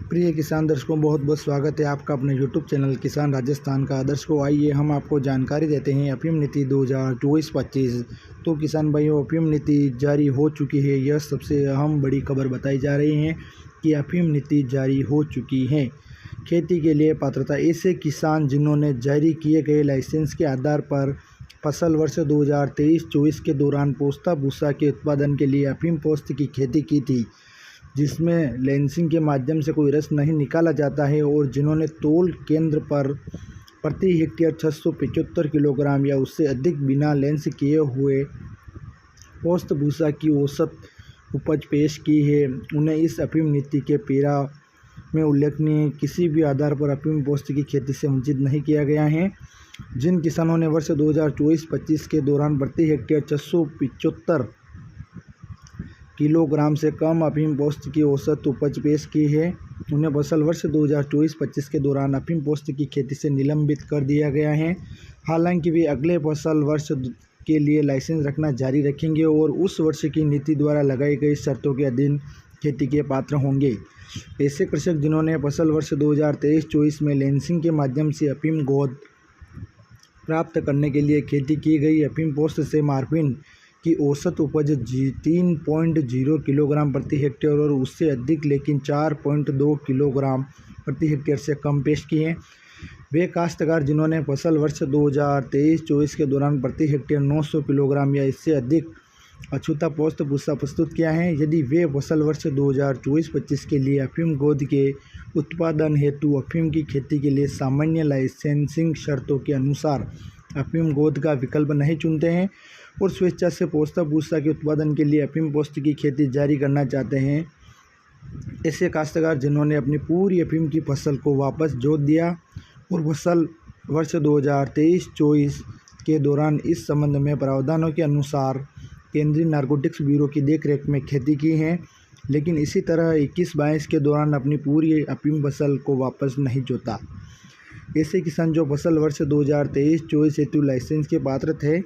प्रिय किसान दर्शकों, बहुत बहुत स्वागत है आपका अपने YouTube चैनल किसान राजस्थान का। दर्शकों, आइए हम आपको जानकारी देते हैं अफीम नीति 2024-25। तो किसान भाइयों, अफीम नीति जारी हो चुकी है। यह सबसे अहम बड़ी खबर बताई जा रही है कि अफीम नीति जारी हो चुकी है। खेती के लिए पात्रता: ऐसे किसान जिन्होंने जारी किए गए लाइसेंस के आधार पर फसल वर्ष 2023-24 के दौरान पोस्ता भूसा के उत्पादन के लिए अफीम पोस्त की खेती की थी, जिसमें लेंसिंग के माध्यम से कोई रस नहीं निकाला जाता है, और जिन्होंने तौल केंद्र पर प्रति हेक्टेयर 675 किलोग्राम या उससे अधिक बिना लेंस किए हुए पोस्त भूसा की औसत उपज पेश की है, उन्हें इस अफीम नीति के पैरा में उल्लेखनीय किसी भी आधार पर अफीम पोस्त की खेती से वंचित नहीं किया गया है। जिन किसानों ने वर्ष 2024-25 के दौरान प्रति हेक्टेयर 675 किलोग्राम से कम अफीम पोस्त की औसत उपज पेश की है, उन्हें फसल वर्ष 2024-25 के दौरान अफीम पोस्त की खेती से निलंबित कर दिया गया है। हालांकि वे अगले फसल वर्ष के लिए लाइसेंस रखना जारी रखेंगे और उस वर्ष की नीति द्वारा लगाई गई शर्तों के अधीन खेती के पात्र होंगे। ऐसे कृषक जिन्होंने फसल वर्ष 2023-24 में लेंसिंग के माध्यम से अफीम गोद प्राप्त करने के लिए खेती की गई अफीम पोस्त से मार्फिन की औसत उपज 3.0 किलोग्राम प्रति हेक्टेयर और उससे अधिक लेकिन 4.2 किलोग्राम प्रति हेक्टेयर से कम पेश की है, वे काश्तकार जिन्होंने फसल वर्ष 2023-24 के दौरान प्रति हेक्टेयर 900 किलोग्राम या इससे अधिक अछूता पोस्त भूसा प्रस्तुत किया है, यदि वे फसल वर्ष 2024-25 के लिए अफीम गोद के उत्पादन हेतु अफीम की खेती के लिए सामान्य लाइसेंसिंग शर्तों के अनुसार अफीम गोद का विकल्प नहीं चुनते हैं और स्वेच्छा से पोस्ता भूसा के उत्पादन के लिए अफीम पोस्त की खेती जारी करना चाहते हैं, ऐसे काश्तकार जिन्होंने अपनी पूरी अफीम की फसल को वापस जोत दिया और फसल वर्ष 2023-24 के दौरान इस संबंध में प्रावधानों के अनुसार केंद्रीय नारकोटिक्स ब्यूरो की देखरेख में खेती की है, लेकिन इसी तरह 21-22 के दौरान अपनी पूरी अफीम फसल को वापस नहीं जोता। ऐसे किसान जो फसल वर्ष 2023-24 हेतु लाइसेंस के पात्र थे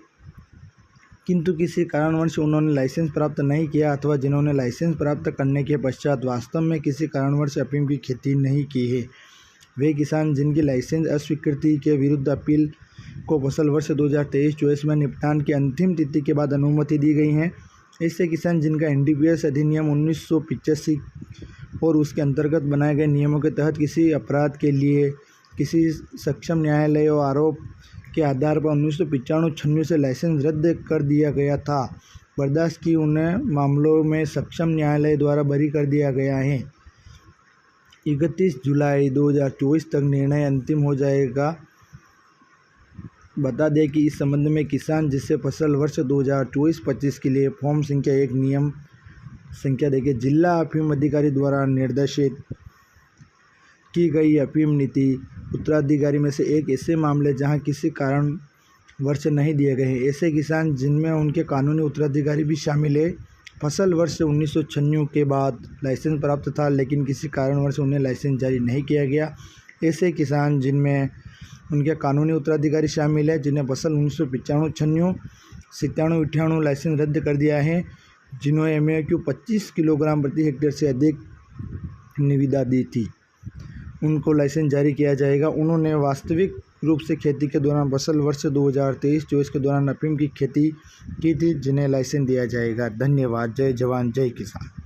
किंतु किसी कारणवश उन्होंने लाइसेंस प्राप्त नहीं किया, अथवा जिन्होंने लाइसेंस प्राप्त करने के पश्चात वास्तव में किसी कारणवश अफीम की खेती नहीं की है, वे किसान जिनकी लाइसेंस अस्वीकृति के विरुद्ध अपील को फसल वर्ष 2023-24 में निपटान की अंतिम तिथि के बाद अनुमति दी गई है। ऐसे किसान जिनका NDPS अधिनियम 1985 और उसके अंतर्गत बनाए गए नियमों के तहत किसी अपराध के लिए किसी सक्षम न्यायालय और आरोप के आधार पर 1995-96 से लाइसेंस रद्द कर दिया गया था, बर्दाश्त की उन्हें मामलों में सक्षम न्यायालय द्वारा बरी कर दिया गया है। 31 जुलाई 2024 तक निर्णय अंतिम हो जाएगा। बता दें कि इस संबंध में किसान जिससे फसल वर्ष 2024-25 के लिए फॉर्म संख्या 1 नियम संख्या देखिए जिला अफीम अधिकारी द्वारा निर्देशित की गई अफीम नीति उत्तराधिकारी में से एक ऐसे मामले जहां किसी कारण वर्ष नहीं दिए गए हैं, ऐसे किसान जिनमें उनके कानूनी उत्तराधिकारी भी शामिल है, फसल वर्ष 1996 के बाद लाइसेंस प्राप्त था लेकिन किसी कारणवश उन्हें लाइसेंस जारी नहीं किया गया, ऐसे किसान जिनमें उनके कानूनी उत्तराधिकारी शामिल है जिन्हें फसल 1995, 96, 97, 98 लाइसेंस रद्द कर दिया है, जिन्होंने MAQ 25 किलोग्राम प्रति हेक्टेयर से अधिक निविदा दी थी, उनको लाइसेंस जारी किया जाएगा। उन्होंने वास्तविक रूप से खेती के दौरान फसल वर्ष 2023-24 के दौरान अफीम की खेती की थी, जिन्हें लाइसेंस दिया जाएगा। धन्यवाद। जय जवान जय किसान।